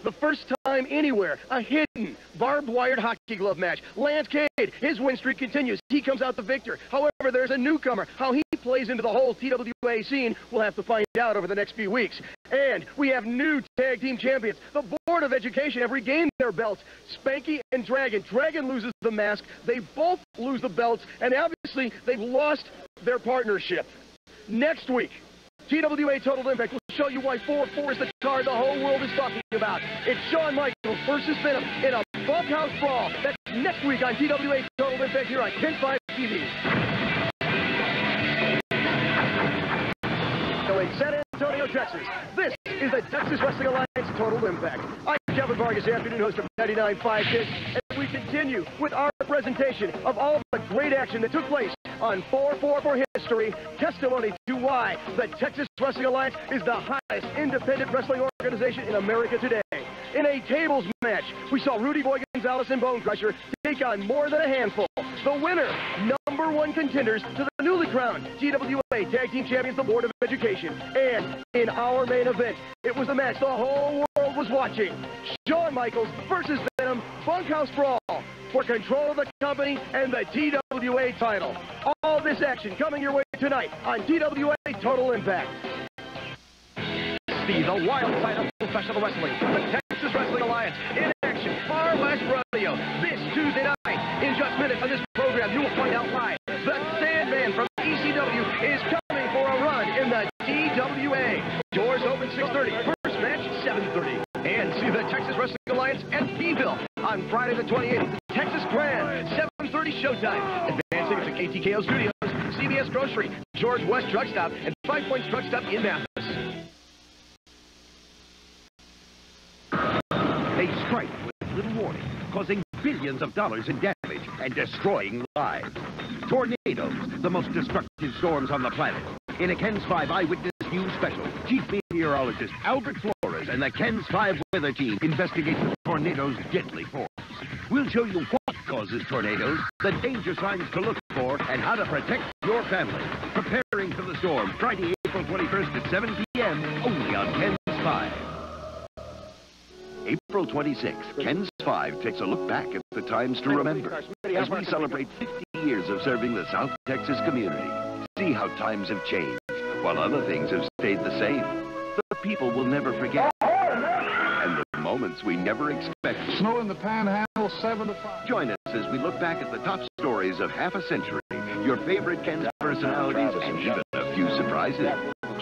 the first time anywhere, a hidden, barbed-wired hockey glove match. Lance Cade, his win streak continues. He comes out the victor. However, there's a newcomer. How he plays into the whole TWA scene, we'll have to find out over the next few weeks. And we have new tag team champions. The Board of Education have regained their belts. Spanky and Dragon. Dragon loses the mask. They both lose the belts. And obviously, they've lost their partnership. Next week, TWA Total Impact will show you why 4-4 is the card the whole world is talking about. It's Shawn Michaels versus Venum in a Bunkhouse brawl. That's next week on TWA Total Impact here on Cont 5 TV. So in San Antonio, Texas, this is the Texas Wrestling Alliance Total Impact. I'm Kevin Vargas, afternoon host of 99.5 Kids, and we continue with our presentation of all the great action that took place on 4-4 for history, testimony to why the Texas Wrestling Alliance is the highest independent wrestling organization in America today. In a tables match, we saw Rudy Boy Gonzalas and Bone Crusher take on more than a handful. The winner, #1 contenders to the newly crowned TWA Tag Team Champions, the Board of Education. And in our main event, it was the match the whole world was watching. Shawn Michaels versus Venum, Bunkhouse Brawl for control of the company and the TWA title. All this action coming your way tonight on TWA Total Impact. See the wild side of professional wrestling. The Texas Wrestling Alliance in action. Far West Rodeo. This Tuesday night. In just minutes on this program, you will find out why the Sandman from ECW is coming for a run in the TWA. Doors open 6:30. First match 7:30. And see the Texas Wrestling Alliance at Beeville on Friday the 28th. The Texas Grand, 7:30 showtime. Advancing to KTKO Studios, CBS Grocery, George West Drug Stop, and 5 Points Drug Stop in Mathis. They strike with little warning, causing billions of dollars in damage and destroying lives. Tornadoes, the most destructive storms on the planet. In a Ken's 5 Eyewitness News special, Chief Meteorologist Albert Flores and the Ken's 5 weather team investigate the tornado's deadly force. We'll show you what causes tornadoes, the danger signs to look for, and how to protect your family. Preparing for the storm, Friday, April 21st at 7 p.m., only on Ken's 5. April 26th, Ken's 5 takes a look back at the times to remember as we celebrate 50 years of serving the South Texas community. See how times have changed, while other things have stayed the same. The people will never forget, and the moments we never expect. Snow in the Panhandle, 7 to 5. Join us as we look back at the top stories of half a century, your favorite Ken's personalities, and even a few surprises.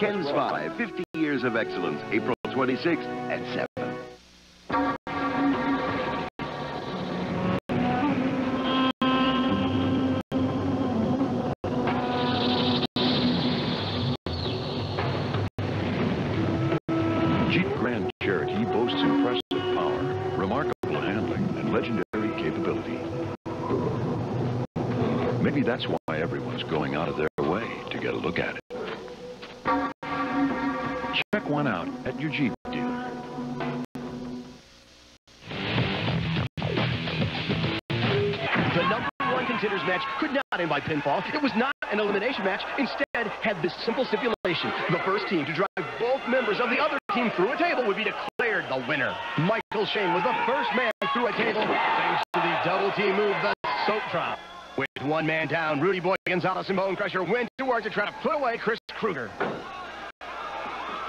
Ken's 5, 50 years of excellence, April 26th at 7. Jeep Grand Cherokee boasts impressive power, remarkable handling, and legendary capability. Maybe that's why everyone's going out of their way to get a look at it. Check one out at your Jeep dealer. The #1 contenders match could not end by pinfall. It was not an elimination match. Instead, had this simple stipulation. The first team to drive both members of the other team through a table would be declared the winner. Michael Shane was the first man through a table thanks to the double team move, the soap drop. With one man down, Rudy Boy Gonzalas and Bone Crusher went to work to try to put away Chris Kruger.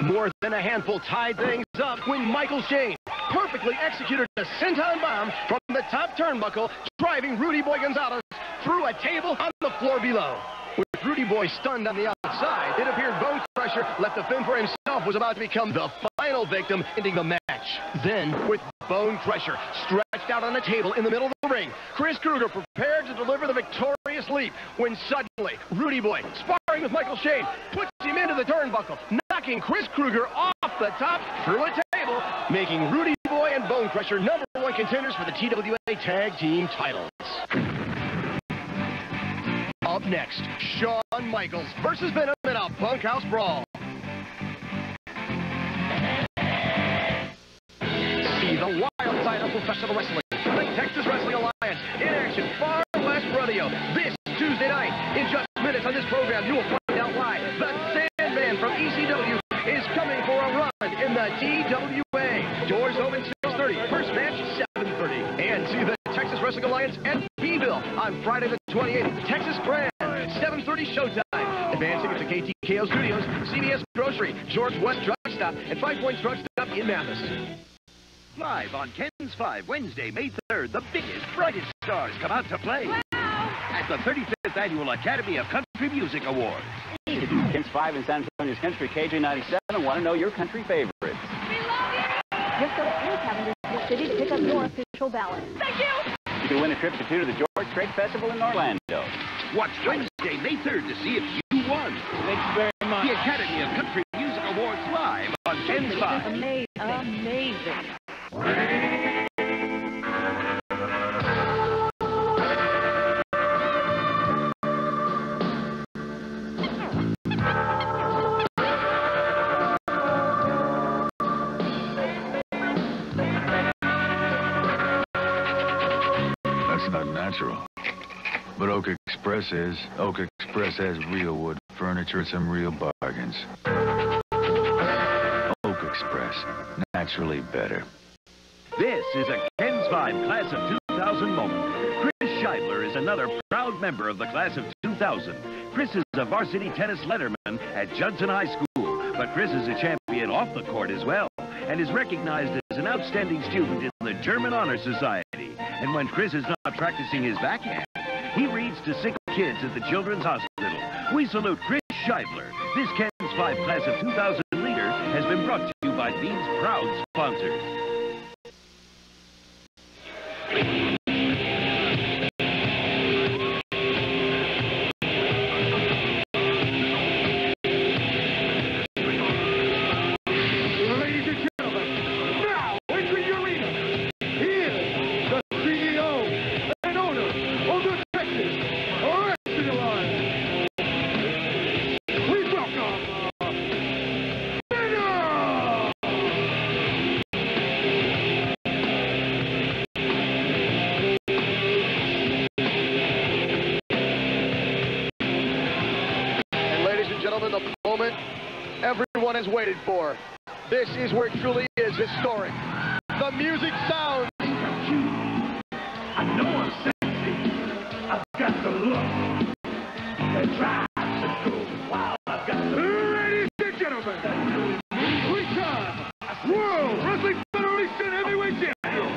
More than a handful tied things up when Michael Shane perfectly executed a senton bomb from the top turnbuckle, driving Rudy Boy Gonzalas through a table on the floor below. With Rudy Boy stunned on the outside, it appeared Bone Crusher left the fend for himself was about to become the final victim, ending the match. Then, with Bone Crusher stretched out on a table in the middle of the ring, Chris Kruger prepared to deliver the victorious leap when suddenly Rudy Boy, sparring with Michael Shane, puts him into the turnbuckle, knocking Chris Kruger off the top through a table, making Rudy Boy and Bone Crusher #1 contenders for the TWA Tag Team titles. Up next, Shawn Michaels versus Venum in a Bunkhouse brawl. See the wild side of professional wrestling. The Texas Wrestling Alliance in action. Far West Rodeo. This Tuesday night. In just minutes on this program, you will find out why the Sandman from ECW is coming for a run in the TWA. Doors open 6:30. Friday the 28th, Texas Grand, 7:30 showtime. Advancing into KTKO Studios, CVS Grocery, George West Drug Stop, and 5 Points Drug Stop in Mathis. Live on Ken's 5, Wednesday, May 3rd, the biggest, brightest stars come out to play at the 35th Annual Academy of Country Music Awards. Ken's 5 in San Antonio's Country KJ97 want to know your country favorites. We love you! Just go to any calendar in the city to pick up your official ballot. Thank you! You can win a trip to the George Strait Festival in Orlando. Watch Wednesday, May 3rd to see if you won. Thanks very much. The Academy of Country Music Awards live on Ken's 5. Amazing. That's not natural. But Oak Express is. Oak Express has real wood furniture and some real bargains. Oak Express, naturally better. This is a Ken's 5 Class of 2000 moment. Chris Scheibler is another proud member of the Class of 2000. Chris is a varsity tennis letterman at Judson High School, but Chris is a champion off the court as well, and is recognized as an outstanding student in the German Honor Society. And when Chris is not practicing his backhand, he reads to sick kids at the Children's Hospital. We salute Chris Scheibler. This Ken's 5 Class of 2000 leader has been brought to you by these proud sponsors. The moment everyone has waited for. This is where it truly is historic. The music sounds. I know I'm sexy. I've got the look that drives the go. Wow, I've got the ladies and gentlemen, three-time World Wrestling Federation Heavyweight Champion.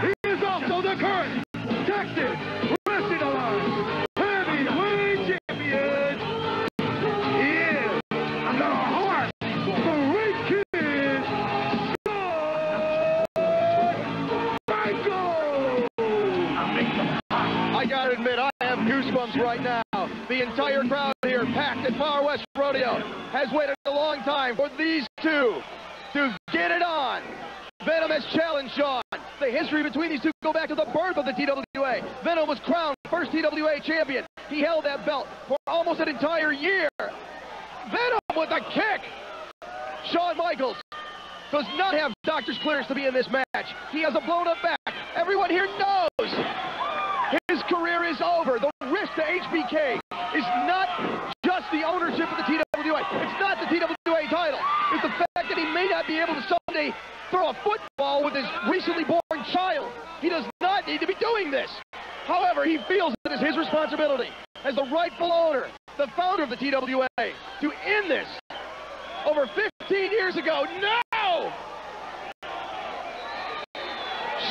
He is also the current Texas Wrestling Alliance Heavyweight Champion. I gotta admit, I have goosebumps right now. The entire crowd here, packed at Far West Rodeo, has waited a long time for these two to get it on. Venum has challenged Shawn. The history between these two go back to the birth of the TWA. Venum was crowned first TWA champion. He held that belt for almost an entire year. Venum with a kick. Shawn Michaels does not have doctor's clearance to be in this match. He has a blown-up back. Everyone here knows his career is over. The risk to HBK is not just the ownership of the TWA. It's not the TWA title. It's the fact that he may not be able to someday throw a football with his recently born child. He does not need to be doing this. However, he feels it is his responsibility as the rightful owner, the founder of the TWA, to end this. Over 15 years ago, no!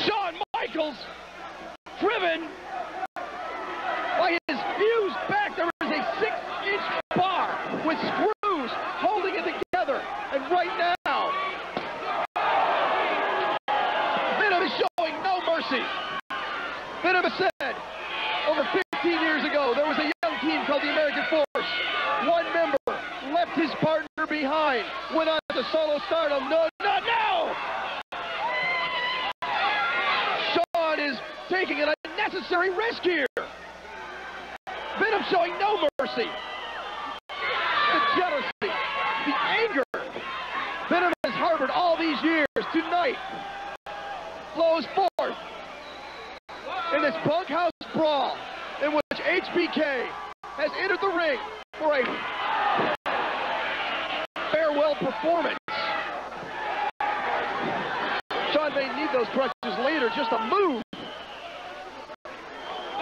Shawn Michaels, driven by his fused back. There is a 6-inch bar with screws holding it together. And right now, Venum is showing no mercy. Venum has said, over 15 years ago, there was a young team called the American Force. One member left his partner behind, went on to solo stardom. No, no, no! Shawn is taking an unnecessary risk here. Venum showing no mercy. The jealousy, the anger Venum has harbored all these years, tonight flows forth in this bunkhouse brawl in which HBK has entered the ring for a farewell performance. Shawn may need those crutches later just to move.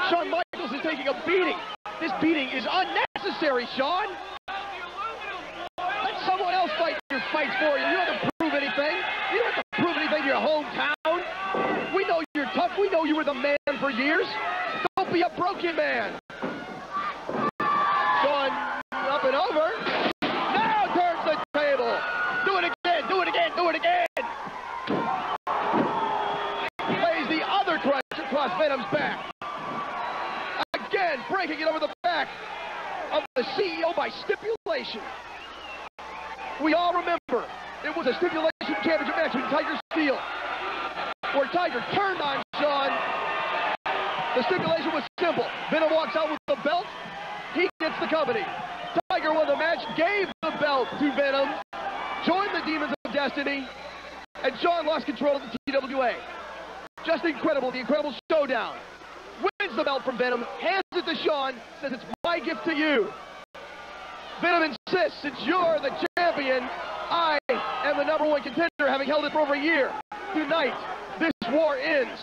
Shawn Michaels is taking a beating. This beating is unnecessary, Shawn. Let someone else fight your fights for you. You don't have to prove anything. You don't have to prove anything to your hometown. We know you're tough. We know you were the man for years. Don't be a broken man. Shawn up and over. Now turns the table. Do it again, do it again, do it again. Lays the other crutch across Venum's back. Again, breaking it over the back of the CEO by stipulation. We all remember it was a stipulation championship match with Tiger Steel, where Tiger turned on Shawn. The stipulation was simple. Venum walks out with the belt. He gets the company. Tiger won the match, gave the belt to Venum, joined the Demons of Destiny, and Shawn lost control of the TWA. Just incredible, the incredible showdown. Wins the belt from Venum, hands it to Shawn, says it's my gift to you. Venum insists, since you're the champion, I am the #1 contender, having held it for over a year. Tonight, this war ends.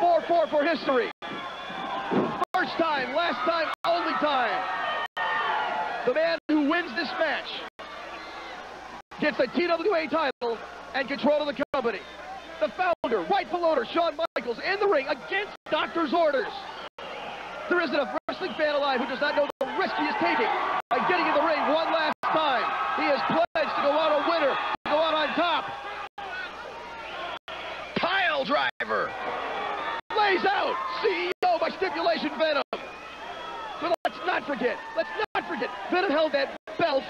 4-4 for history. First time, last time, only time. The man who wins this match gets the TWA title and control of the company. The founder, rightful owner, Shawn Michaels, in the ring against doctor's orders. There isn't a wrestling fan alive who does not know the risk he is taking by getting in the ring one last time. He has pledged to go out a winner, to go out on top. Pile driver. Lays out CEO by stipulation Venum. But let's not forget, Venum held that belt,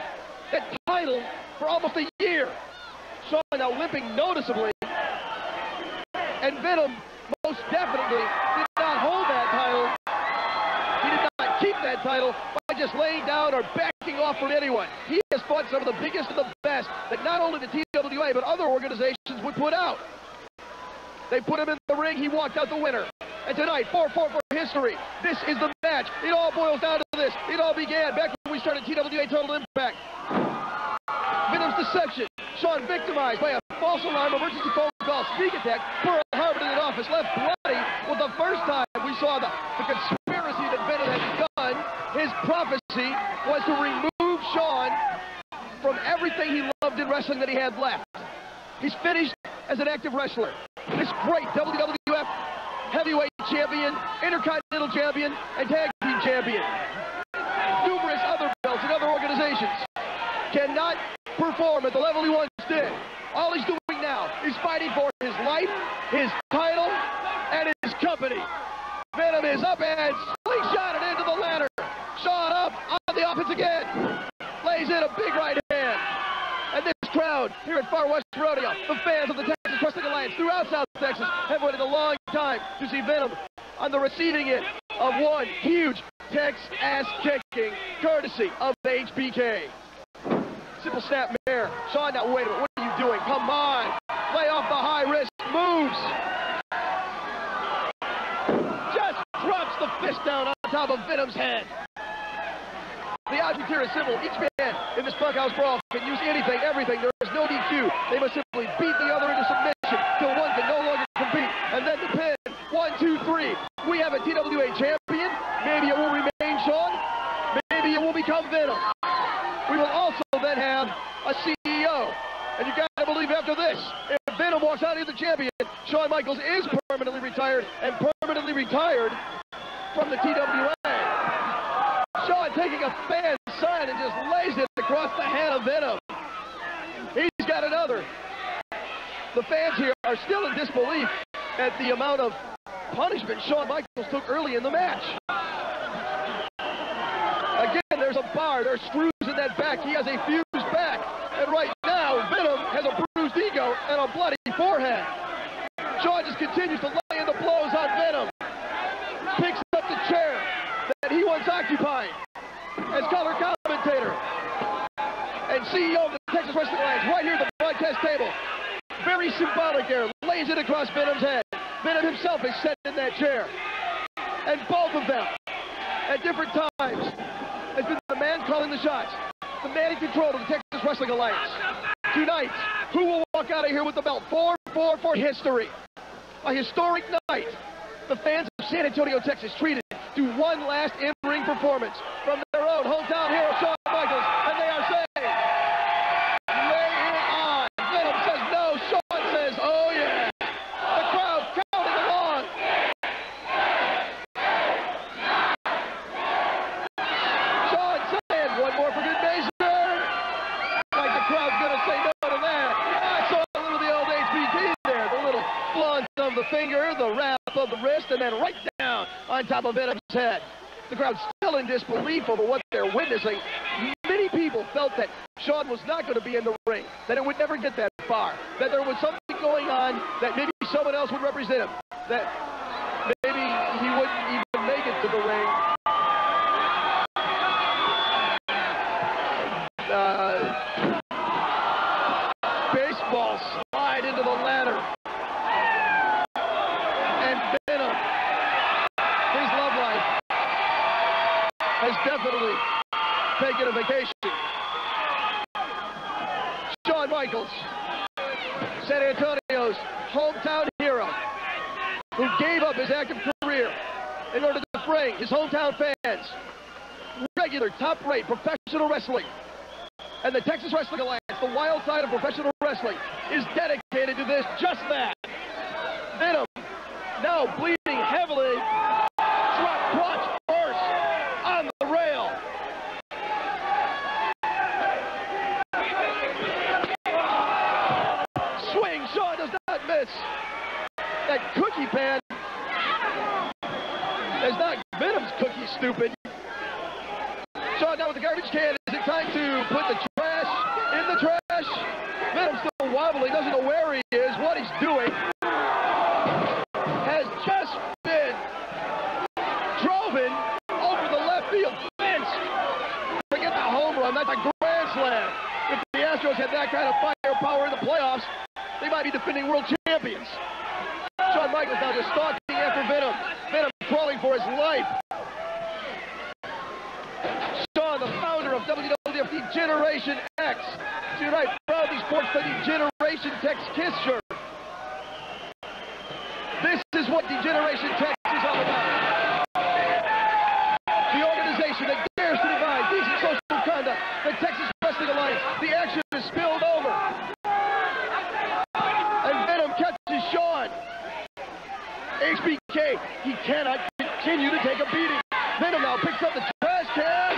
that title, for almost a year. Shawn now limping noticeably. And Venum most definitely did not hold that title. He did not keep that title by just laying down or backing off from anyone. He has fought some of the biggest and the best that not only the TWA but other organizations would put out. They put him in the ring, he walked out the winner. And tonight, 4-4 for history. This is the match. It all boils down to this. It all began back when we started TWA Total Impact. Venum's deception. Shawn victimized by a false alarm, emergency phone call, sneak attack. Pearl Harbor in the office, left bloody. Well, the first time we saw the conspiracy that Venum had done, his prophecy was to remove Shawn from everything he loved in wrestling that he had left. He's finished as an active wrestler. This great WWF heavyweight champion, intercontinental champion, and tag team champion. Numerous other belts in other organizations. Cannot perform at the level he once did. All he's doing now is fighting for his life, his title, and his company. Venum is up and slingshotted into the ladder. Shawn up on the offense again. Lays in a big right hand. And this crowd here at Far West Rodeo, the fans of the Texas Wrestling Alliance throughout South Texas, have waited a long time to see Venum on the receiving end of one huge Tex ass kicking, courtesy of the HBK. Simple snap mare. Shawn, now wait a minute, what are you doing? Come on. Lay off the high risk moves. Just drops the fist down on top of Venum's head. The object here is simple. Each man in this Bunkhouse brawl can use anything, everything. There is no DQ. They must simply beat the other into submission till one can no longer compete. And then the pin. 1, 2, 3. We have a TWA champion. Maybe it will remain Shawn. Maybe it will become Venum. We will also then have a CEO. And you gotta believe after this, if Venum walks out as the champion, Shawn Michaels is permanently retired and permanently retired from the TWA. Shawn taking a fan sign and just lays it across the head of Venum. He's got another. The fans here are still in disbelief at the amount of punishment Shawn Michaels took early in the match. Again, there's a bar, there's screws in that back. He has a fused back. And right now, Venum has a bruised ego and a bloody forehead. Shawn just continues to lay in the blows on Venum. Picks up the chair that he once occupied as color commentator and CEO of the Texas Wrestling Alliance right here at the broadcast table. Very symbolic there. Lays it across Venum's head. Venum himself is set in that chair. And both of them, at different times, has been the man calling the shots, the man in control of the Texas Wrestling Alliance. Tonight, who will walk out of here with the belt? 4-4 for history. A historic night. The fans of San Antonio, Texas treated do one last in-ring performance from their own hometown hero, Shawn Michaels, and they are saying, lay it on. Venum says no. Shawn says, oh yeah. The crowd counting along. Shawn saying, one more for good measure. Like the crowd's going to say no to that. I saw a little of the old HBK there. The little blunt of the finger, the wrap of the wrist, and then right down on top of Venum's head. The crowd's still in disbelief over what they're witnessing. Many people felt that Shawn was not going to be in the ring, that it would never get that far, that there was something going on, that maybe someone else would represent him, that maybe he wouldn't even make it to the ring. Baseball slide into the ladder. And Venum, his love life has definitely taken a vacation. Shawn Michaels, San Antonio's hometown hero, who gave up his active career in order to bring his hometown fans regular, top-rate professional wrestling. And the Texas Wrestling Alliance, the wild side of professional wrestling, is dedicated to this, just that. Venum, now bleeding heavily, drop crotch first on the rail. Swing, Shawn does not miss. That cookie pan is not Venum's cookie, stupid. Shawn down with the garbage can. Is it time to put the trash in the trash? Venum's still wobbling, doesn't know where he is, what he's doing. Has just been driven over the left field fence. Forget the home run, that's a grand slam. If the Astros had that kind of firepower in the playoffs, they might be defending world champions. Shawn Michaels now just stalking after Venum. Venum crawling for his life. Shawn, the founder of WWF Generation X. See, right, proudly sports the Generation X Kiss shirt. This is what Degeneration X is all about. The organization that dares to divide decent social conduct, the Texas Wrestling Alliance. The action is spilled over. And Venum catches Shawn. HBK, he cannot continue to take a beating. Venum now picks up the trash can.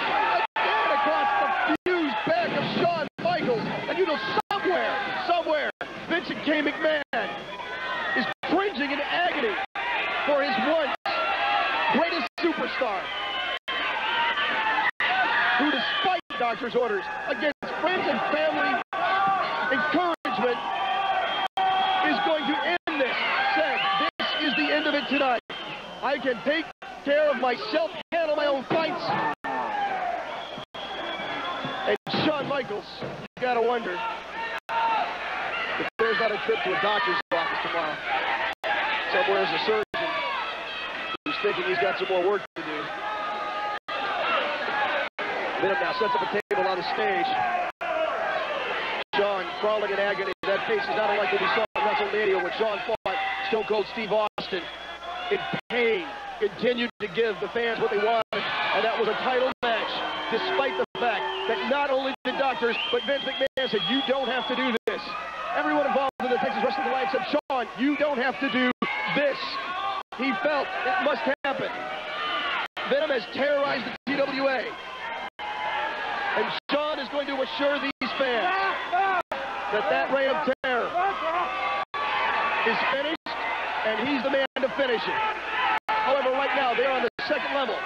Again across the fused back of Shawn Michaels. And you know, somewhere, Vincent K. McMahon is cringing in agony for his once greatest superstar, who, despite doctor's orders, against friends and family encouragement, is going to end this. Said, this is the end of it tonight. I can take care of myself, handle my own fights. And Shawn Michaels, you gotta wonder if there's not a trip to a doctor's office tomorrow. Somewhere is a surgeon who's thinking he's got some more work to do. Venum now sets up a table on the stage. Shawn crawling in agony. That face is not unlike what we saw in WrestleMania when Shawn fought Stone Cold Steve Austin. In pain, continued to give the fans what they wanted, and that was a title match, despite the fact that not only the doctors, but Vince McMahon said, you don't have to do this. Everyone involved in the Texas Wrestling Alliance said, Shawn, you don't have to do this. He felt it must happen. Venum has terrorized the TWA. And Shawn is going to assure these fans that that reign of terror is finished, and he's the man to finish it. However, right now, they're on the second level.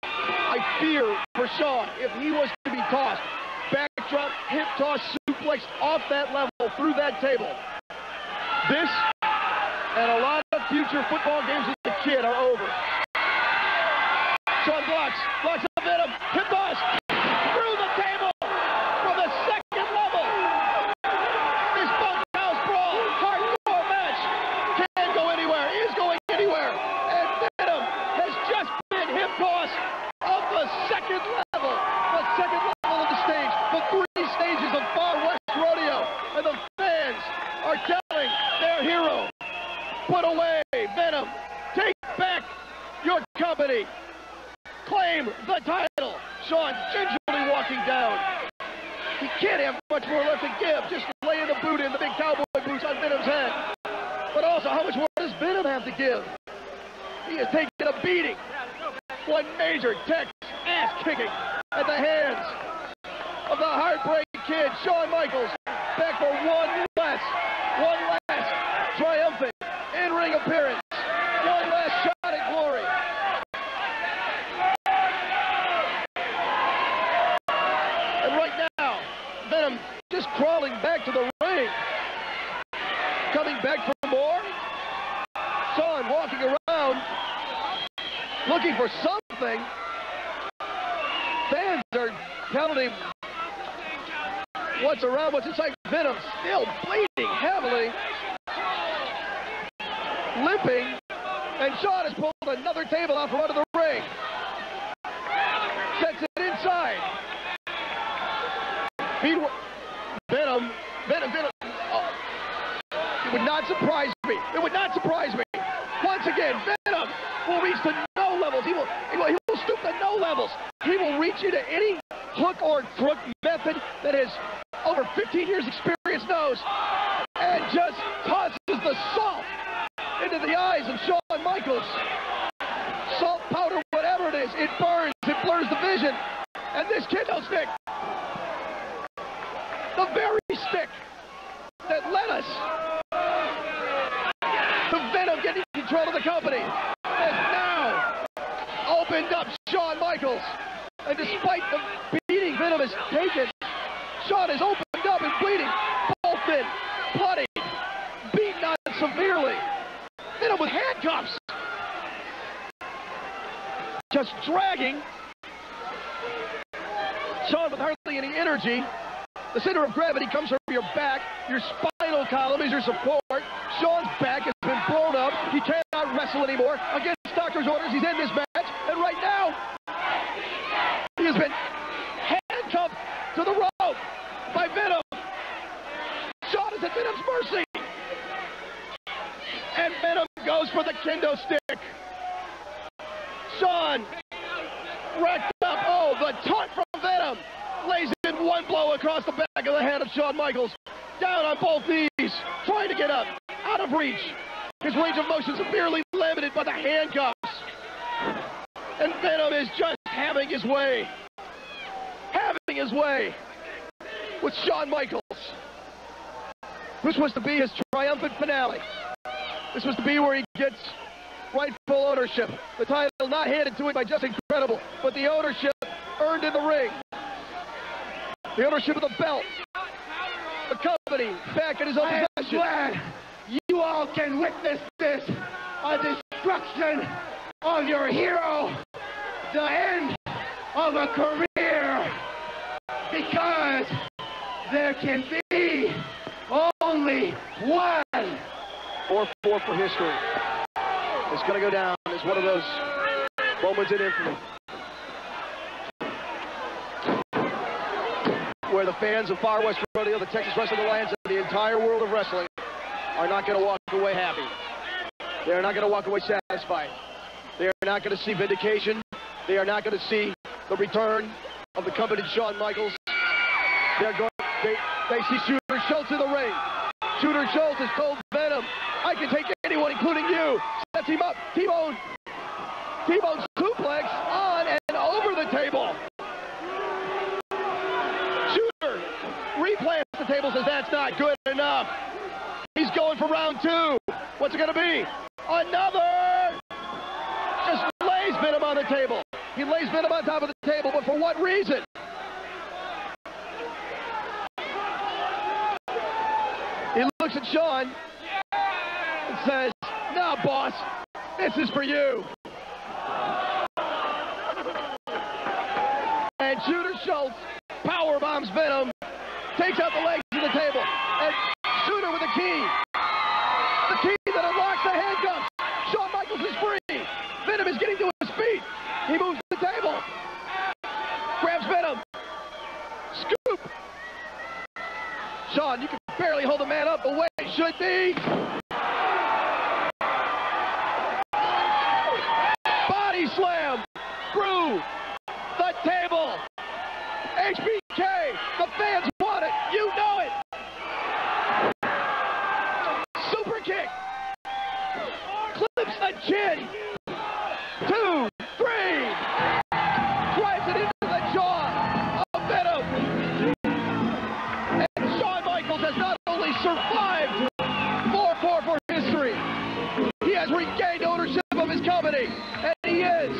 I fear for Shawn, if he was to be tossed, backdrop, hip toss, suplexed off that level through that table, this and a lot of future football games with the kid are over. Shawn blocks the Venum, hip toss, through the table from the second level. This Bunkhouse brawl, hardcore match, can't go anywhere, is going anywhere. And Venum has just been hip tossed off the second level of the stage, the 3 stages of Far West Rodeo. And the fans are telling their hero, put away Venum, take back your company. claim the title. Shawn gingerly walking down. He can't have much more left to give. Just laying the boot in, the big cowboy boots on Venom's head. But also, how much more does Venom have to give? He is taking a beating. One major Texas ass kicking at the hands of the Heartbreak Kid, Shawn Michaels, back for one last triumphant in-ring appearance. One last shot at glory. And right now, Venom just crawling back to the ring. Coming back for more. Shawn walking around, looking for something. Fans are telling him what's around, what's inside. Venom still bleeding heavily, limping, and Shawn has pulled another table out from under the ring. Sets it inside. Venom. Oh. It would not surprise me. It would not surprise me. Once again, Venom will reach the no levels. He will stoop to no levels. He will reach into any hook or crook method that his over 15 years experience knows, and just tosses the salt into the eyes of Shawn Michaels. Salt powder, whatever it is, it burns, it blurs the vision. And this kendo stick, the very stick that led us to Venom getting control of the company, has now opened up Shawn Michaels. And despite the beating Venom has taken, Shawn has opened up and bleeding, bolted, bloodied, beaten on severely. Venom with handcuffs. Just dragging. Shawn with hardly any energy. The center of gravity comes from your back. Your spinal column is your support. Shawn's back has been blown up. He cannot wrestle anymore. Against doctor's orders, he's in this match. And right now, he has been handcuffed to the rope by Venom. Shawn is at Venom's mercy. And Venom goes for the kendo stick. Shawn racked up. Oh, the taunt from Venom. Lays in one blow across the back of the head of Shawn Michaels. Down on both knees. Trying to get up. Out of reach. His range of motion severely limited by the handcuffs. And Venom is just having his way. Having his way with Shawn Michaels. This was to be his triumphant finale. This was to be where he gets rightful ownership. The title not handed to him by Just Incredible, but the ownership earned in the ring. The ownership of the belt. The company back in his own possession. I'm glad you all can witness this. A destruction of your hero. The end of a career. Because there can be only one. 4-4 for history. It's going to go down as one of those moments in infamy where the fans of Far West Rodeo, the Texas Wrestling Alliance, and the entire world of wrestling are not going to walk away happy. They're not going to walk away satisfied. They are not going to see vindication. They are not going to see the return of the company Shawn Michaels. They see Shooter Shultz in the ring. Shooter Shultz has told Venom, I can take anyone, including you. Sets him up. T-bone suplex on and over the table. Shooter replays the table, says that's not good enough. He's going for round two. What's it going to be? Another! Just lays Venom on the table. He lays Venom on top of the table, but for what reason? He looks at Shawn and says, "Nah, boss, this is for you." And Shooter Shultz power bombs Venom, takes out the legs of the table, and Shooter with a key. The key that unlocks the handcuffs. Shawn Michaels is free. Venom is getting to his feet. He moves to the table. Grabs Venom. Scoop. Shawn, you can barely hold the man up the way it should be. Body slam. Brew nominee, and he is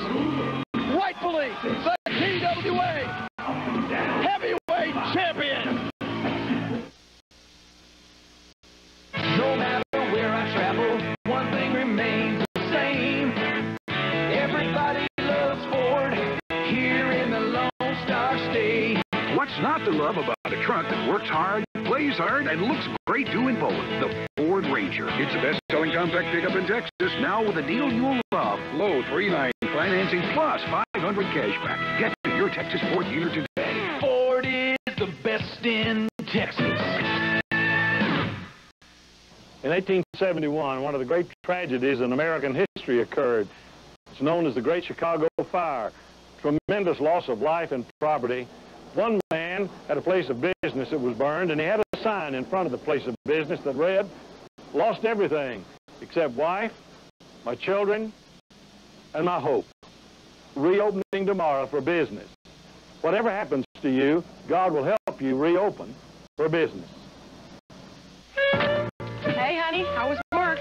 rightfully the TWA heavyweight champion. No matter where I travel, one thing remains the same. Everybody loves Ford here in the Lone Star State. What's not to love about a truck that works hard, plays hard, and looks great doing both? The Ford Ranger. It's the best-selling compact pickup in Texas, now with a deal you'll love. Low 3.9 financing plus 500 cash back. Get to your Texas Ford dealer today. Ford is the best in Texas. In 1871, one of the great tragedies in American history occurred. It's known as the Great Chicago Fire. Tremendous loss of life and property. One man had a place of business that was burned, and he had a sign in front of the place of business that read, "Lost everything except wife, my children, and my hope. Reopening tomorrow for business." Whatever happens to you, God will help you reopen for business. Hey, honey, how was work?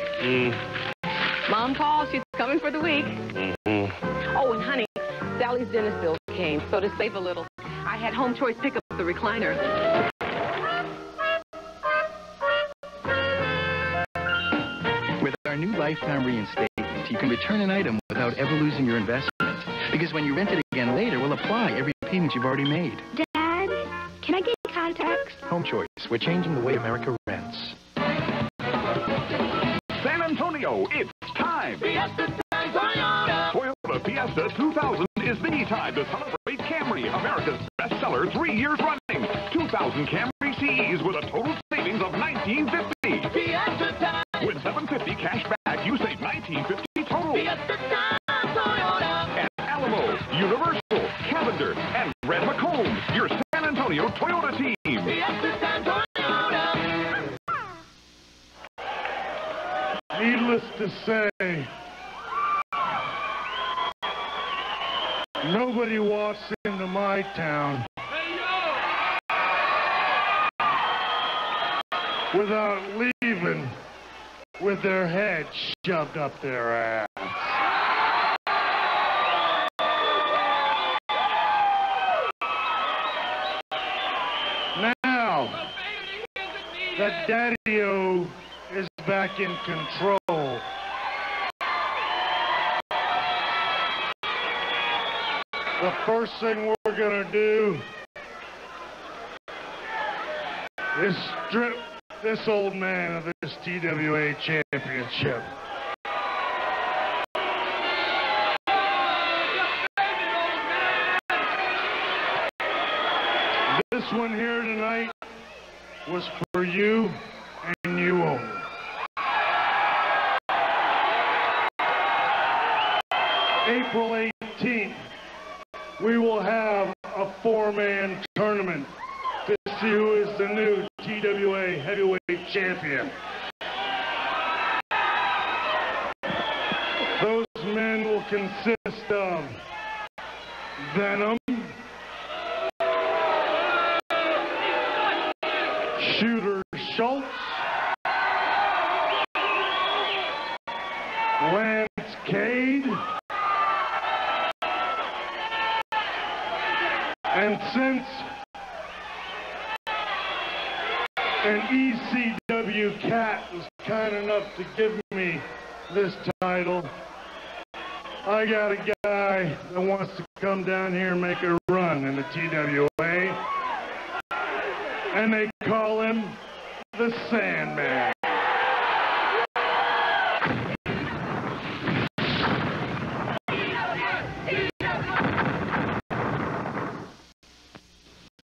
Mom called. She's coming for the week. Oh, and honey, Sally's dentist bill came, so to save a little, I had Home Choice pick up the recliner. With our new lifetime reinstatement, you can return an item without ever losing your investment. Because when you rent it again later, we'll apply every payment you've already made. Dad, can I get contacts? Home Choice. We're changing the way America rents. San Antonio, it's time. Fiesta time, Toyota. Toyota Fiesta 2000 is the time to celebrate Camry, America's bestseller 3 years running. 2,000 Camry CEs with a total savings of $19.50. Fiesta time. With $750 cash back, you save $19.50 total. Fiesta time, Toyota. And Alamo, Universal, Cavender, and Red McComb, your San Antonio Toyota team. Fiesta time, Toyota. Needless to say, nobody walks into my town without leaving with their head shoved up their ass. Now that Daddy-O is back in control, the first thing we're gonna do is strip this old man of this TWA championship. This one here tonight was for you and you only. April 18th, we will have a 4-man tournament to see who is the new TWA heavyweight champion. Those men will consist of Venum, Shooter Shultz, Lance Cade, and since an ECW cat was kind enough to give me this title, I got a guy that wants to come down here and make a run in the TWA, and they call him the Sandman.